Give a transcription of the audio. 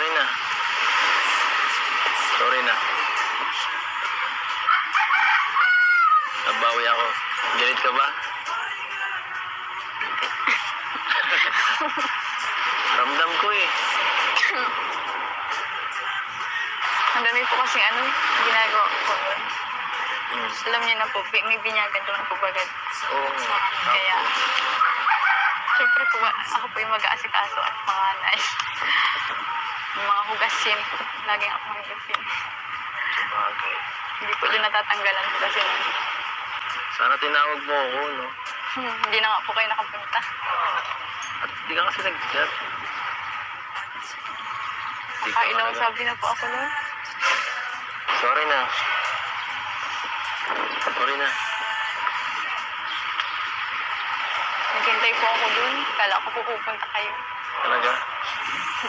Sorry na. Sorry na. Nabawi ako. Galit ka ba? Ramdam ko eh. Ang dami po kasi ginagawa ko nun. Alam niyo na po, may binyagan naman po bagad. Oo. Kaya, syempre po, ako po yung mag-aasikaso at mga nanay. Yung mga hugasin. Laging ako hugasin. Okay. Hindi po din natatanggalan hugasin. Sana tinawag mo ako, no? Hindi na nga po kayo nakapunta. At di ka kasi nag-chat. Ilang sabi na po ako nun. Sorry na. Sorry na. Naghintay po ako dun. Kala ko po pupunta kayo. Talaga?